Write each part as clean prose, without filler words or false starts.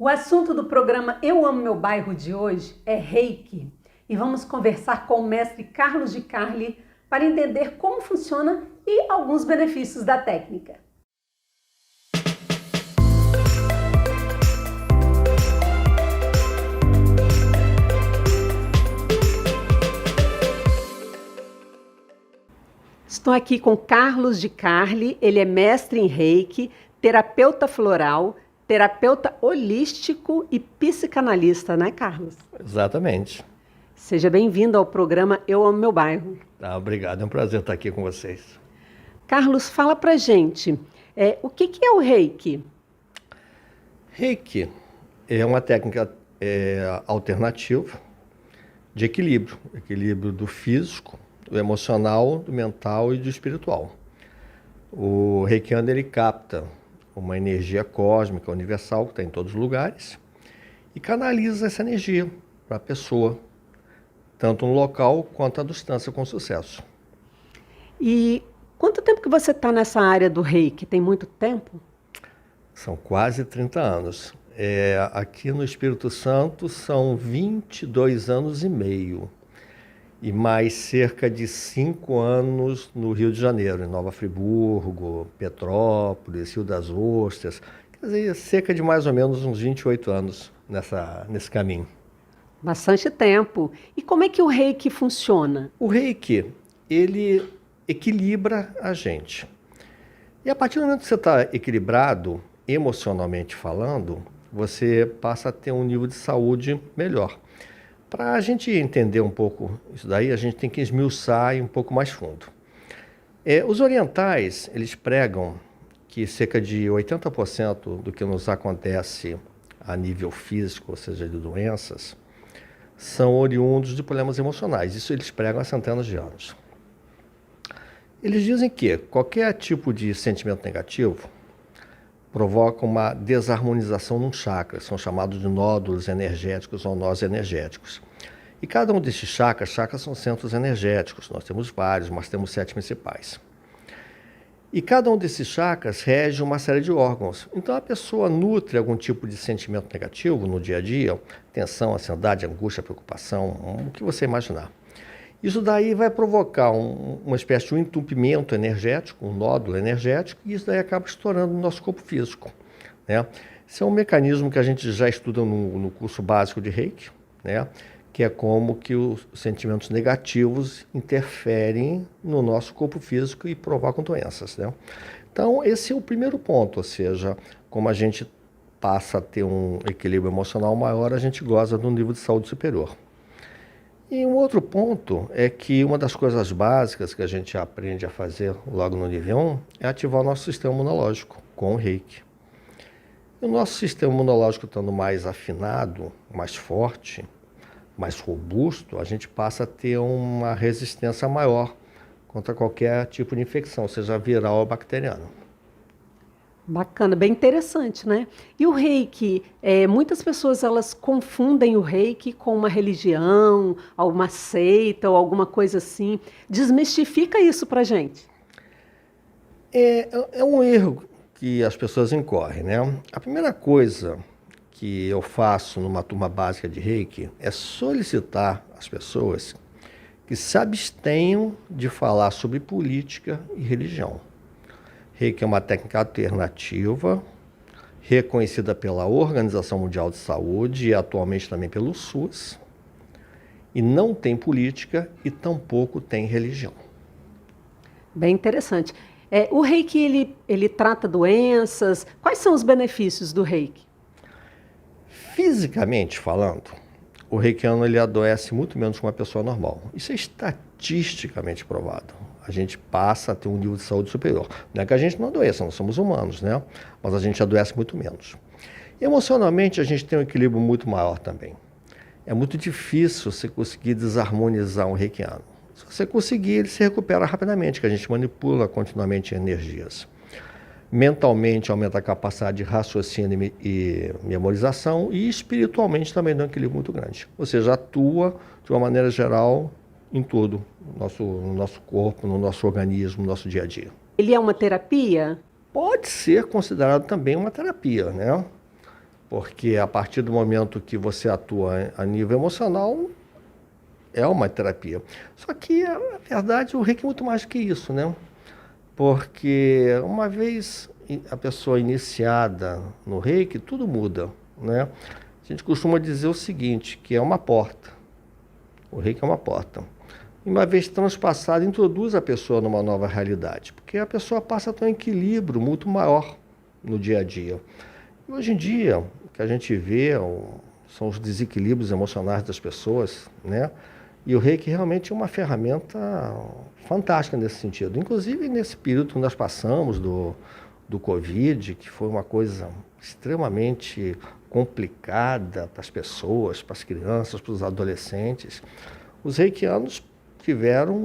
O assunto do programa Eu Amo Meu Bairro de hoje é Reiki e vamos conversar com o mestre Carlos de Carli para entender como funciona e alguns benefícios da técnica. Estou aqui com Carlos de Carli, ele é mestre em Reiki, terapeuta floral, terapeuta holístico e psicanalista, né, Carlos? Exatamente. Seja bem-vindo ao programa Eu Amo Meu Bairro. Obrigado, é um prazer estar aqui com vocês. Carlos, fala pra gente, o que é o Reiki? Reiki é uma técnica alternativa de equilíbrio do físico, do emocional, do mental e do espiritual. O reikiano, ele capta uma energia cósmica universal que está em todos os lugares e canaliza essa energia para a pessoa, tanto no local quanto à distância, com sucesso. E quanto tempo que você está nessa área do Reiki? Tem muito tempo? São quase 30 anos. Aqui no Espírito Santo são 22 anos e meio. E mais cerca de 5 anos no Rio de Janeiro, em Nova Friburgo, Petrópolis, Rio das Ostras. Quer dizer, cerca de mais ou menos uns 28 anos nesse caminho. Bastante tempo. E como é que o Reiki funciona? O Reiki, ele equilibra a gente. E a partir do momento que você está equilibrado, emocionalmente falando, você passa a ter um nível de saúde melhor. Para a gente entender um pouco isso daí, a gente tem que esmiuçar um pouco mais fundo. Os orientais, eles pregam que cerca de 80% do que nos acontece a nível físico, ou seja, de doenças, são oriundos de problemas emocionais. Isso eles pregam há centenas de anos. Eles dizem que qualquer tipo de sentimento negativo provoca uma desarmonização num chakra, são chamados de nódulos energéticos ou nós energéticos. E cada um desses chakras são centros energéticos, nós temos vários, mas temos 7 principais. E cada um desses chakras rege uma série de órgãos. Então a pessoa nutre algum tipo de sentimento negativo no dia a dia, tensão, ansiedade, angústia, preocupação, o que você imaginar. Isso daí vai provocar uma espécie de um entupimento energético, um nódulo energético, e isso daí acaba estourando no nosso corpo físico, né? Esse é um mecanismo que a gente já estuda no curso básico de Reiki, né? Que é como que os sentimentos negativos interferem no nosso corpo físico e provocam doenças, né? Então, esse é o primeiro ponto, ou seja, como a gente passa a ter um equilíbrio emocional maior, a gente goza de um nível de saúde superior. E um outro ponto é que uma das coisas básicas que a gente aprende a fazer logo no nível 1 é ativar o nosso sistema imunológico com o Reiki. E o nosso sistema imunológico estando mais afinado, mais forte, mais robusto, a gente passa a ter uma resistência maior contra qualquer tipo de infecção, seja viral ou bacteriana. Bacana, bem interessante, né? E o Reiki, muitas pessoas elas confundem o Reiki com uma religião, uma seita ou alguma coisa assim. Desmistifica isso pra gente. É um erro que as pessoas incorrem, né? A primeira coisa que eu faço numa turma básica de Reiki é solicitar às pessoas que se abstenham de falar sobre política e religião. Reiki é uma técnica alternativa, reconhecida pela Organização Mundial de Saúde e atualmente também pelo SUS, e não tem política e tampouco tem religião. Bem interessante. O Reiki, ele trata doenças. Quais são os benefícios do Reiki? Fisicamente falando, o reikiano ele adoece muito menos que uma pessoa normal. Isso é estatisticamente provado. A gente passa a ter um nível de saúde superior. Não é que a gente não adoeça, nós somos humanos, né? Mas a gente adoece muito menos. Emocionalmente, a gente tem um equilíbrio muito maior também. É muito difícil você conseguir desarmonizar um reikiano. Se você conseguir, ele se recupera rapidamente, que a gente manipula continuamente energias. Mentalmente, aumenta a capacidade de raciocínio e memorização, e espiritualmente também dá um equilíbrio muito grande. Ou seja, atua de uma maneira geral em tudo, no nosso corpo, no nosso organismo, no nosso dia a dia. Ele é uma terapia? Pode ser considerado também uma terapia, né? porque a partir do momento que você atua a nível emocional, é uma terapia. Só que, na verdade, o reiki é muito mais que isso, né? Porque uma vez a pessoa iniciada no reiki, tudo muda, né? A gente costuma dizer o seguinte, que é uma porta. O reiki é uma porta. E uma vez transpassada, introduz a pessoa numa nova realidade, porque a pessoa passa a ter um equilíbrio muito maior no dia a dia. E hoje em dia, o que a gente vê são os desequilíbrios emocionais das pessoas, né? E o reiki realmente é uma ferramenta fantástica nesse sentido. Inclusive, nesse período que nós passamos do Covid, que foi uma coisa extremamente complicada para as pessoas, para as crianças, para os adolescentes, os reikianos tiveram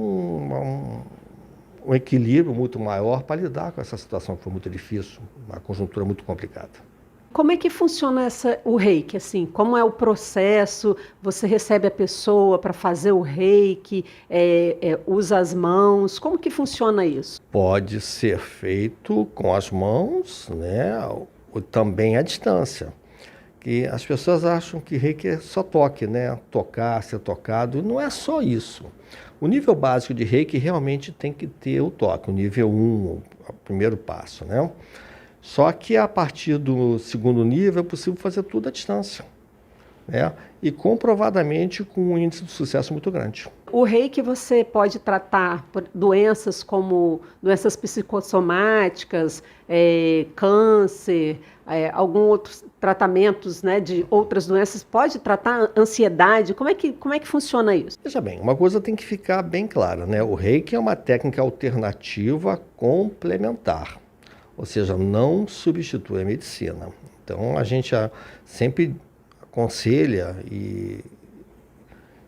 um equilíbrio muito maior para lidar com essa situação que foi muito difícil, uma conjuntura muito complicada. Como é que funciona o reiki, assim? Como é o processo? Você recebe a pessoa para fazer o reiki, usa as mãos, como que funciona isso? Pode ser feito com as mãos, né? Ou também à distância. Que as pessoas acham que reiki é só toque, né? Tocar, ser tocado, e não é só isso. O nível básico de reiki realmente tem que ter o toque, o nível 1, o primeiro passo, né? Só que a partir do segundo nível é possível fazer tudo à distância, né? E comprovadamente com um índice de sucesso muito grande. O reiki você pode tratar por doenças como doenças psicossomáticas, câncer, alguns outros tratamentos, né, de outras doenças. Pode tratar ansiedade? Como é que funciona isso? Veja bem, uma coisa tem que ficar bem clara, né? O reiki é uma técnica alternativa complementar. Ou seja, não substitui a medicina. Então, a gente sempre aconselha e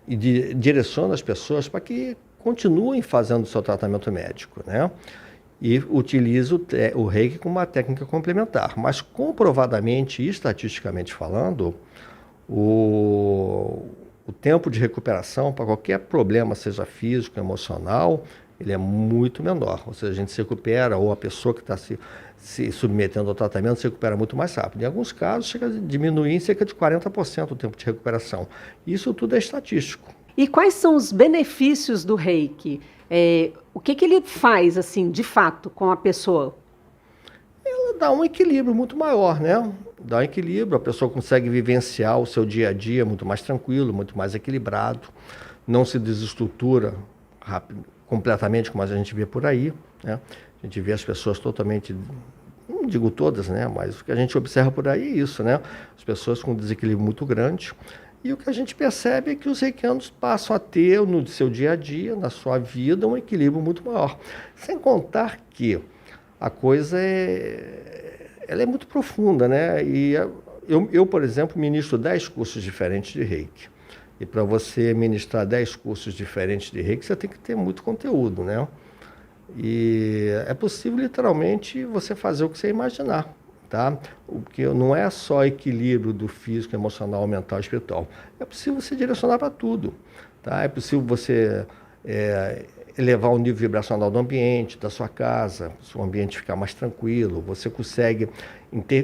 direciona as pessoas para que continuem fazendo o seu tratamento médico, né? E utilize o reiki como uma técnica complementar. Mas, comprovadamente e estatisticamente falando, o tempo de recuperação para qualquer problema, seja físico, emocional, ele é muito menor. Ou seja, a gente se recupera, ou a pessoa que está se submetendo ao tratamento se recupera muito mais rápido. Em alguns casos, chega a diminuir em cerca de 40% o tempo de recuperação. Isso tudo é estatístico. E quais são os benefícios do reiki? O que ele faz, assim, de fato, com a pessoa? Ela dá um equilíbrio muito maior, né? Dá um equilíbrio, a pessoa consegue vivenciar o seu dia a dia muito mais tranquilo, muito mais equilibrado, não se desestrutura rápido, completamente, como a gente vê por aí, né? A gente vê as pessoas totalmente, não digo todas, né? Mas o que a gente observa por aí é isso, né? As pessoas com um desequilíbrio muito grande. E o que a gente percebe é que os reikianos passam a ter no seu dia a dia, na sua vida, um equilíbrio muito maior. Sem contar que a coisa ela é muito profunda, né? E eu, por exemplo, ministro 10 cursos diferentes de reiki. E para você ministrar 10 cursos diferentes de reiki, você tem que ter muito conteúdo, né? E é possível, literalmente, você fazer o que você imaginar, tá? O que não é só equilíbrio do físico, emocional, mental e espiritual. É possível você direcionar para tudo, tá? É possível você elevar o nível vibracional do ambiente, da sua casa, o ambiente ficar mais tranquilo. Você consegue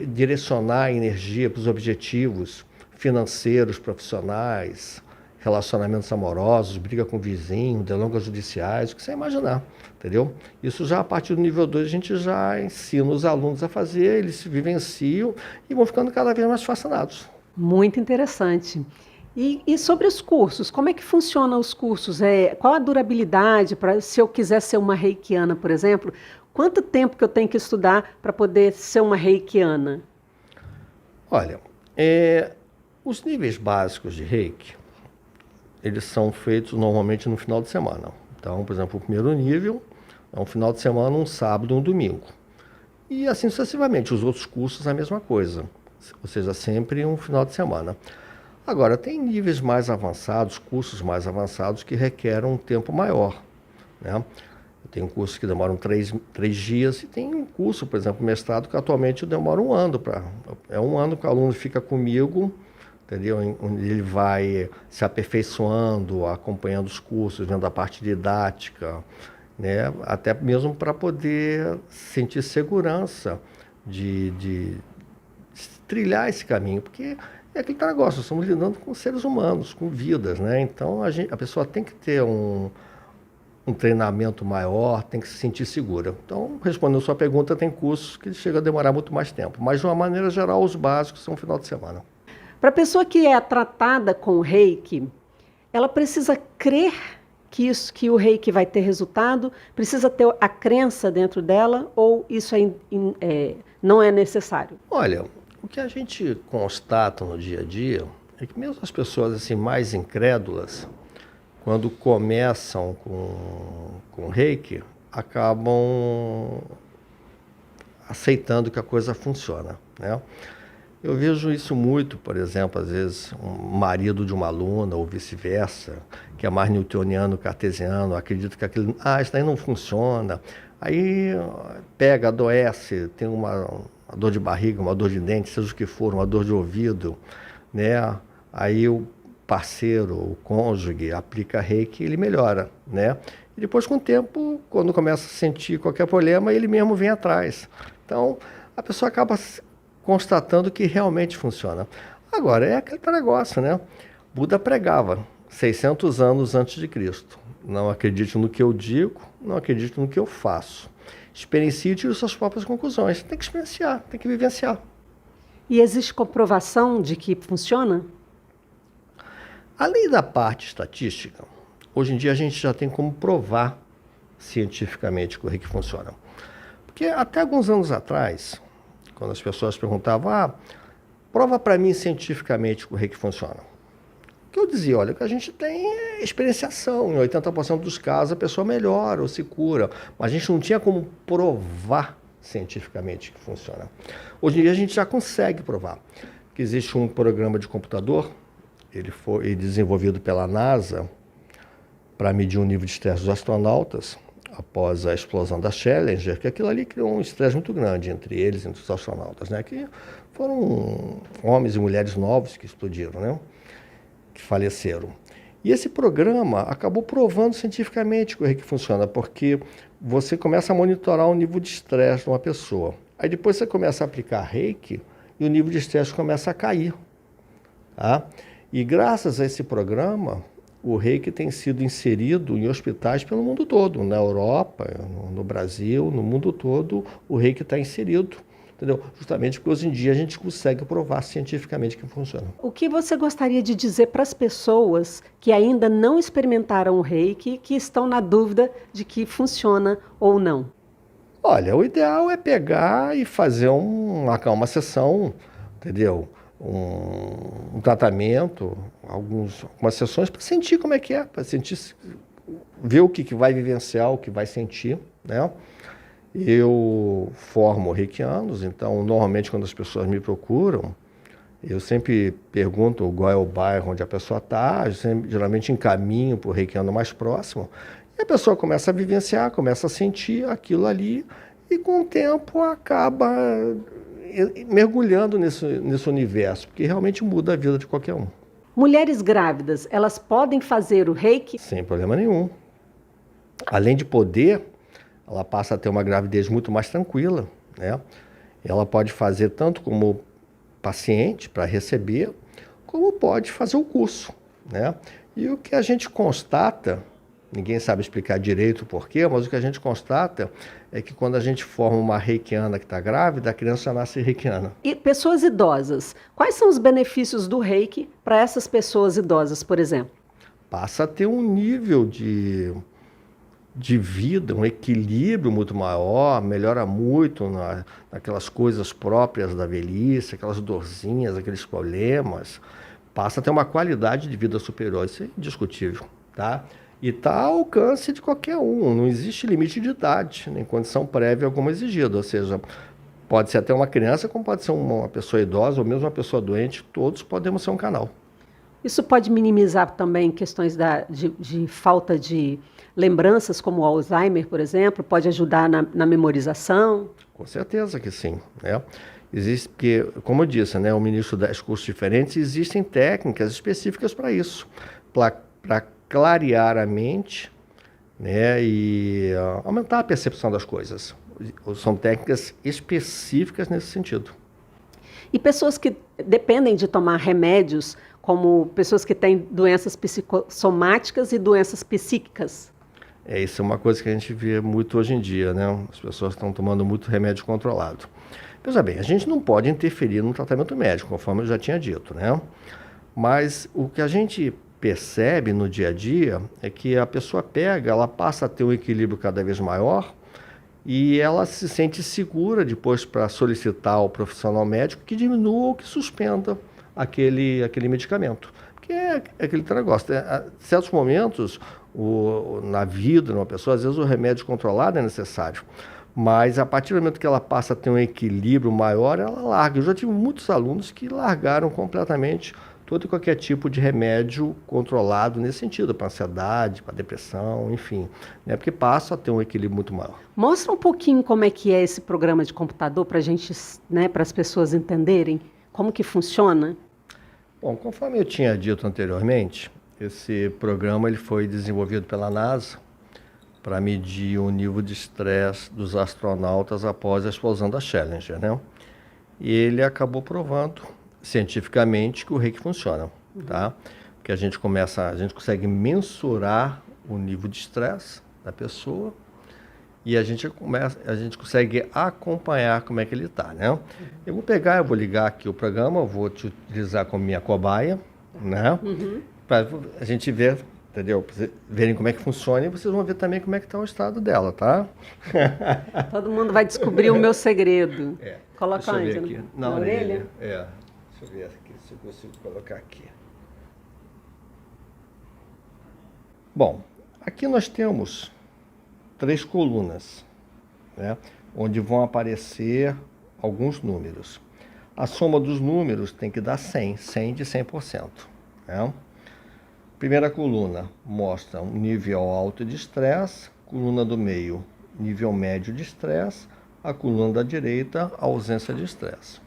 direcionar a energia para os objetivos financeiros, profissionais, relacionamentos amorosos, briga com o vizinho, delongas judiciais, o que você imaginar, entendeu? Isso já a partir do nível 2 a gente já ensina os alunos a fazer, eles se vivenciam e vão ficando cada vez mais fascinados. Muito interessante. E sobre os cursos, como é que funcionam os cursos? Qual a durabilidade se eu quiser ser uma reikiana, por exemplo? Quanto tempo que eu tenho que estudar para poder ser uma reikiana? Olha, os níveis básicos de reiki, eles são feitos normalmente no final de semana. Então, por exemplo, o primeiro nível é um final de semana, um sábado e um domingo. E assim sucessivamente, os outros cursos a mesma coisa, ou seja, sempre um final de semana. Agora, tem níveis mais avançados, cursos mais avançados que requerem um tempo maior, né? Tem cursos que demoram 3 dias e tem um curso, por exemplo, mestrado, que atualmente demora um ano. É um ano que o aluno fica comigo, entendeu? Onde ele vai se aperfeiçoando, acompanhando os cursos, vendo a parte didática, né? Até mesmo para poder sentir segurança de trilhar esse caminho, porque é aquele negócio, nós estamos lidando com seres humanos, com vidas, né? Então a pessoa tem que ter um treinamento maior, tem que se sentir segura. Então, respondendo a sua pergunta, tem cursos que chegam a demorar muito mais tempo, mas de uma maneira geral, os básicos são final de semana. Para a pessoa que é tratada com o Reiki, ela precisa crer que o Reiki vai ter resultado, precisa ter a crença dentro dela, ou isso não é necessário? Olha, o que a gente constata no dia a dia é que mesmo as pessoas assim, mais incrédulas, quando começam com Reiki, acabam aceitando que a coisa funciona, né? Eu vejo isso muito, por exemplo, às vezes um marido de uma aluna ou vice-versa, que é mais newtoniano, cartesiano, acredita que aquilo, isso daí não funciona. Aí pega, adoece, tem uma dor de barriga, uma dor de dente, seja o que for, uma dor de ouvido, né? Aí o parceiro, o cônjuge, aplica Reiki e ele melhora, né? E depois, com o tempo, quando começa a sentir qualquer problema, ele mesmo vem atrás. Então, a pessoa acaba constatando que realmente funciona. Agora, é aquele negócio, né? Buda pregava 600 anos antes de Cristo. Não acredite no que eu digo, não acredite no que eu faço. Experiencie e tire suas próprias conclusões. Tem que experienciar, tem que vivenciar. E existe comprovação de que funciona? Além da parte estatística, hoje em dia a gente já tem como provar cientificamente que o Reiki funciona. Porque até alguns anos atrás, quando as pessoas perguntavam, prova para mim cientificamente que o Reiki funciona. O que eu dizia, olha, o que a gente tem é experienciação. Em 80% dos casos a pessoa melhora ou se cura. Mas a gente não tinha como provar cientificamente que funciona. Hoje em dia a gente já consegue provar. Que existe um programa de computador, ele foi desenvolvido pela NASA para medir o nível de estresse dos astronautas após a explosão da Challenger, que aquilo ali criou um estresse muito grande entre eles, entre os astronautas, né? Que foram homens e mulheres novos que explodiram, né? Que faleceram. E esse programa acabou provando cientificamente que o Reiki funciona, porque você começa a monitorar o nível de estresse de uma pessoa. Aí depois você começa a aplicar Reiki e o nível de estresse começa a cair. Tá? E graças a esse programa, o Reiki tem sido inserido em hospitais pelo mundo todo. Na Europa, no Brasil, no mundo todo, o Reiki está inserido. Entendeu? Justamente porque hoje em dia a gente consegue provar cientificamente que funciona. O que você gostaria de dizer para as pessoas que ainda não experimentaram o Reiki, que estão na dúvida de que funciona ou não? Olha, o ideal é pegar e fazer uma sessão, entendeu? Um tratamento, algumas sessões para sentir como é que é, para sentir, ver o que vai vivenciar, o que vai sentir, né? Eu formo reikianos, então normalmente quando as pessoas me procuram, eu sempre pergunto qual é o bairro onde a pessoa está, geralmente encaminho para o reikiano mais próximo, e a pessoa começa a vivenciar, começa a sentir aquilo ali, e com o tempo acaba mergulhando nesse universo, porque realmente muda a vida de qualquer um. Mulheres grávidas, elas podem fazer o Reiki? Sem problema nenhum. Além de poder, ela passa a ter uma gravidez muito mais tranquila, né? Ela pode fazer tanto como paciente para receber, como pode fazer o curso, né? E o que a gente constata, ninguém sabe explicar direito o porquê, mas o que a gente constata é que quando a gente forma uma reikiana que está grávida, a criança nasce reikiana. E pessoas idosas, quais são os benefícios do Reiki para essas pessoas idosas, por exemplo? Passa a ter um nível de vida, um equilíbrio muito maior, melhora muito naquelas coisas próprias da velhice, aquelas dorzinhas, aqueles problemas, passa a ter uma qualidade de vida superior, isso é indiscutível, tá? E está ao alcance de qualquer um, não existe limite de idade, nem condição prévia alguma exigida, ou seja, pode ser até uma criança, como pode ser uma pessoa idosa, ou mesmo uma pessoa doente, todos podemos ser um canal. Isso pode minimizar também questões de falta de lembranças, como o Alzheimer, por exemplo? Pode ajudar na memorização? Com certeza que sim, né? Existe, porque, como eu disse, né, o ministro dá cursos diferentes, existem técnicas específicas para isso, para clarear a mente, né, e aumentar a percepção das coisas. São técnicas específicas nesse sentido. E pessoas que dependem de tomar remédios, como pessoas que têm doenças psicossomáticas e doenças psíquicas. Isso é uma coisa que a gente vê muito hoje em dia, né? As pessoas estão tomando muito remédio controlado. Veja bem, a gente não pode interferir no tratamento médico, conforme eu já tinha dito, né? Mas o que a gente percebe no dia a dia é que a pessoa ela passa a ter um equilíbrio cada vez maior e ela se sente segura depois para solicitar ao profissional médico que diminua ou que suspenda aquele medicamento. Porque é aquele negócio. Em certos momentos, na vida de uma pessoa, às vezes o remédio controlado é necessário. Mas a partir do momento que ela passa a ter um equilíbrio maior, ela larga. Eu já tive muitos alunos que largaram completamente todo e qualquer tipo de remédio controlado nesse sentido, para ansiedade, para depressão, enfim, né? Porque passa a ter um equilíbrio muito maior. Mostra um pouquinho como é que é esse programa de computador para a gente, né, para as pessoas entenderem como que funciona. Bom, conforme eu tinha dito anteriormente, esse programa ele foi desenvolvido pela NASA para medir o nível de estresse dos astronautas após a explosão da Challenger, né? E ele acabou provando cientificamente que o reiki funciona, tá? Porque a gente consegue mensurar o nível de estresse da pessoa e a gente consegue acompanhar como é que ele está, né? Eu vou ligar aqui o programa, eu vou te utilizar como minha cobaia, né? Para a gente ver, entendeu? Pra vocês verem como é que funciona e vocês vão ver também como é que está o estado dela, tá? Todo mundo vai descobrir o meu segredo. Coloca deixa eu ver onde? aqui. Na orelha? Deixa eu ver aqui se eu consigo colocar aqui. Bom, aqui nós temos 3 colunas, né, onde vão aparecer alguns números. A soma dos números tem que dar 100 de 100%. Né? Primeira coluna mostra um nível alto de estresse, coluna do meio, nível médio de estresse, a coluna da direita, ausência de estresse.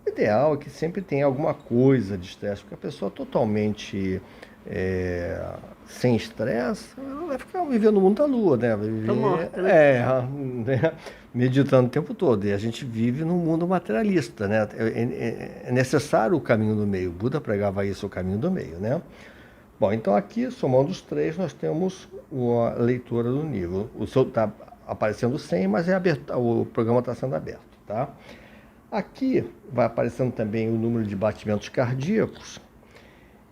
O ideal é que sempre tenha alguma coisa de estresse, porque a pessoa totalmente sem estresse, ela vai ficar vivendo no mundo da lua, né? Vai viver, morta, né? Meditando o tempo todo. E a gente vive num mundo materialista, né? É necessário o caminho do meio. O Buda pregava isso, o caminho do meio, né? Bom, então aqui, somando os 3, nós temos a leitura do nível. O seu está aparecendo 100, mas o programa está sendo aberto, tá? Aqui vai aparecendo também o número de batimentos cardíacos.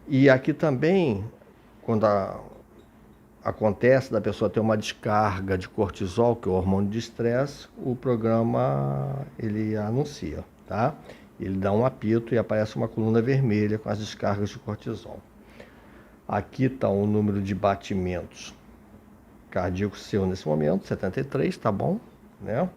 E aqui também, quando acontece da pessoa ter uma descarga de cortisol, que é o hormônio de estresse, o programa ele anuncia, tá? Ele dá um apito e aparece uma coluna vermelha com as descargas de cortisol. Aqui está o número de batimentos cardíacos seu nesse momento, 73, tá bom, né?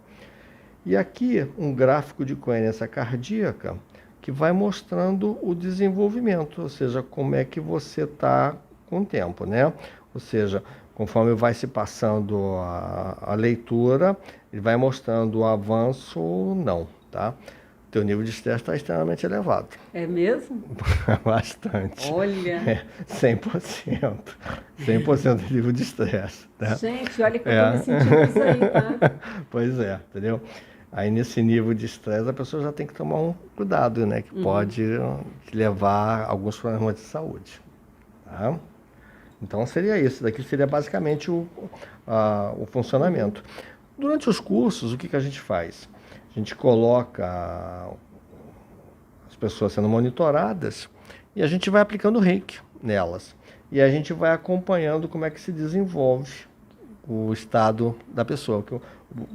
E aqui um gráfico de coerência cardíaca que vai mostrando o desenvolvimento, ou seja, como é que você está com o tempo, né? Ou seja, conforme vai se passando a leitura, ele vai mostrando o avanço ou não, tá? Teu nível de estresse está extremamente elevado. É mesmo? Bastante. Olha! 100%. 100% de nível de estresse. Tá? Gente, olha que eu estou me sentindo isso aí, tá? Pois é, entendeu? Aí nesse nível de estresse a pessoa já tem que tomar um cuidado, né? Que pode levar a alguns problemas de saúde. Tá? Então seria isso. Daqui seria basicamente o funcionamento. Durante os cursos, o que a gente faz? A gente coloca as pessoas sendo monitoradas e a gente vai aplicando reiki nelas. E a gente vai acompanhando como é que se desenvolve o estado da pessoa. Que o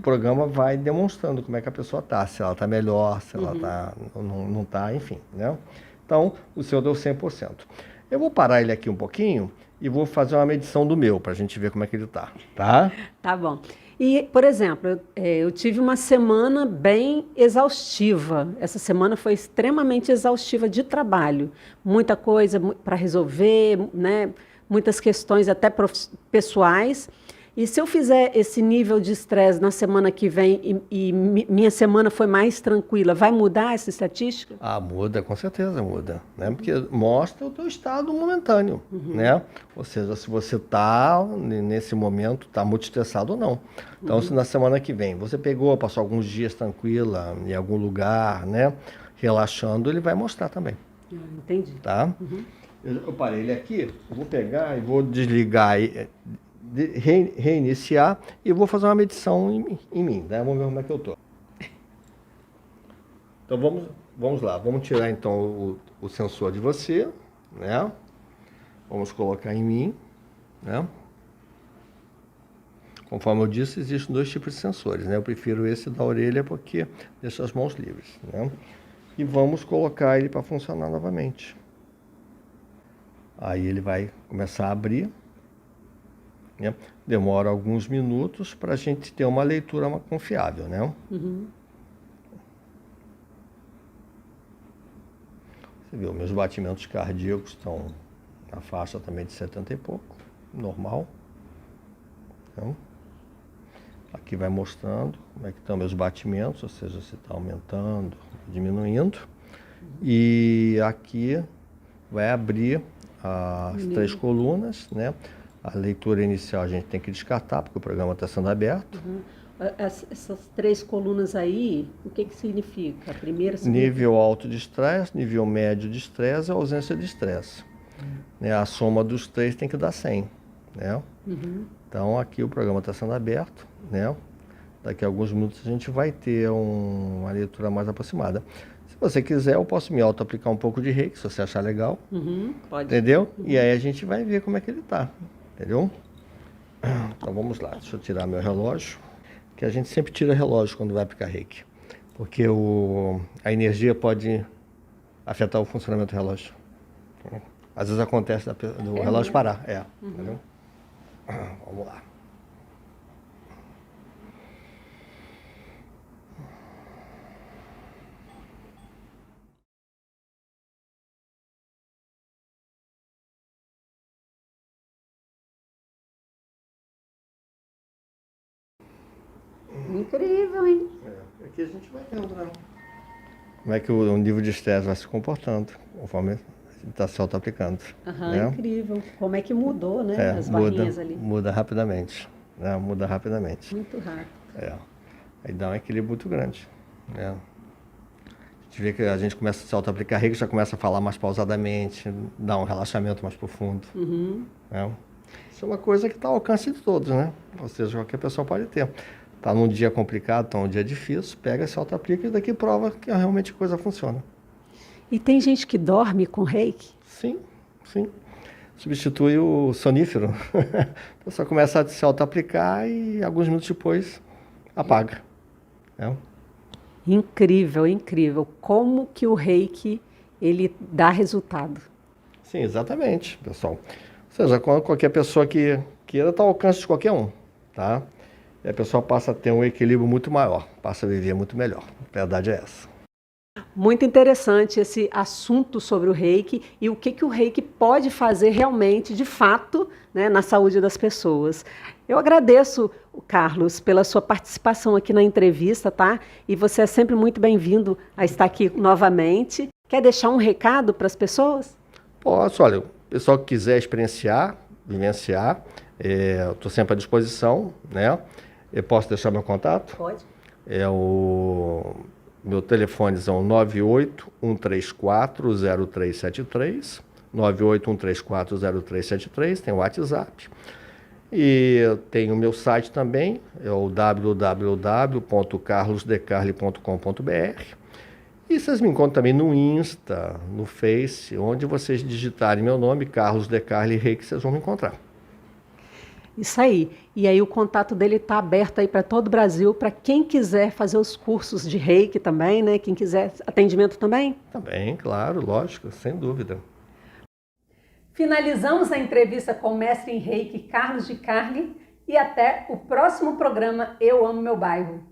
programa vai demonstrando como é que a pessoa está, se ela está melhor, se ela não está, enfim. Né? Então, o seu deu 100%. Eu vou parar ele aqui um pouquinho e vou fazer uma medição do meu, para a gente ver como é que ele está. Tá? Tá bom. E, por exemplo, eu tive uma semana bem exaustiva. Essa semana foi extremamente exaustiva de trabalho. Muita coisa para resolver, né? Muitas questões até pessoais. E se eu fizer esse nível de estresse na semana que vem e minha semana foi mais tranquila, vai mudar essa estatística? Muda, com certeza muda, né? Porque mostra o teu estado momentâneo, né? Ou seja, se você está, nesse momento, está muito estressado ou não. Então, se na semana que vem você passou alguns dias tranquila em algum lugar, né? relaxando, ele vai mostrar também. Entendi. Tá? Eu parei ele aqui, eu vou pegar e vou desligar, reiniciar e vou fazer uma medição em mim, né? Vamos ver como é que eu tô. Então vamos lá, vamos tirar então o sensor de você, né? Vamos colocar em mim, né? Conforme eu disse, existem 2 tipos de sensores, né? Eu prefiro esse da orelha porque deixa as mãos livres, né? E vamos colocar ele para funcionar novamente. Aí ele vai começar a abrir, né? Demora alguns minutos para a gente ter uma leitura confiável, né? Você viu, meus batimentos cardíacos estão na faixa também de 70 e pouco, normal. Então, aqui vai mostrando como é que estão meus batimentos, ou seja, se está aumentando, diminuindo. E aqui vai abrir as 3 colunas, né? A leitura inicial a gente tem que descartar, porque o programa está sendo aberto. Essas 3 colunas aí, o que significa? A primeira significa... Nível alto de estresse, nível médio de estresse e ausência de estresse. Né? A soma dos 3 tem que dar 100. Né? Então aqui o programa está sendo aberto. Né? Daqui a alguns minutos a gente vai ter uma leitura mais aproximada. Se você quiser, eu posso me auto-aplicar um pouco de reiki, se você achar legal. Pode. Entendeu? E aí a gente vai ver como é que ele está. Entendeu? Então vamos lá, deixa eu tirar meu relógio. Que a gente sempre tira relógio quando vai aplicar reiki. Porque a energia pode afetar o funcionamento do relógio. Às vezes acontece do relógio parar. Entendeu? Vamos lá. Incrível, hein? Aqui a gente vai vendo, né? Como é que o nível de estresse vai se comportando, conforme está se auto-aplicando. Né? Incrível. Como é que mudou, né? As barrinhas ali. Muda rapidamente. Né? Muda rapidamente. Muito rápido. Aí dá um equilíbrio muito grande. Né? A gente vê que a gente começa a se auto-aplicar reiki, já começa a falar mais pausadamente, dá um relaxamento mais profundo. Né? Isso é uma coisa que está ao alcance de todos, né? Ou seja, qualquer pessoa pode ter. Está num dia complicado, está num dia difícil, pega, se auto-aplica e daqui prova que realmente a coisa funciona. E tem gente que dorme com reiki? Sim. Substitui o sonífero. A pessoa começa a se auto-aplicar e alguns minutos depois apaga. Né? Incrível, incrível. Como que o reiki, ele dá resultado? Sim, exatamente, pessoal. Ou seja, qualquer pessoa que queira está ao alcance de qualquer um, tá? E a pessoa passa a ter um equilíbrio muito maior, passa a viver muito melhor. A verdade é essa. Muito interessante esse assunto sobre o reiki e o que o reiki pode fazer realmente, de fato, né, na saúde das pessoas. Eu agradeço, Carlos, pela sua participação aqui na entrevista, tá? E você é sempre muito bem-vindo a estar aqui novamente. Quer deixar um recado para as pessoas? Posso, olha, o pessoal que quiser experienciar, vivenciar, eu estou sempre à disposição, né? Eu posso deixar meu contato? Pode. Meu telefone são 981340373, 981340373, tem o WhatsApp. E tem o meu site também, é o www.carlosdecarli.com.br. E vocês me encontram também no Insta, no Face, onde vocês digitarem meu nome, Carlos Decarli Reiki, vocês vão me encontrar. Isso aí. E aí o contato dele está aberto aí para todo o Brasil, para quem quiser fazer os cursos de reiki também, né? Quem quiser atendimento também? Também, claro, lógico, sem dúvida. Finalizamos a entrevista com o mestre em reiki Carlos de Carli e até o próximo programa Eu Amo Meu Bairro.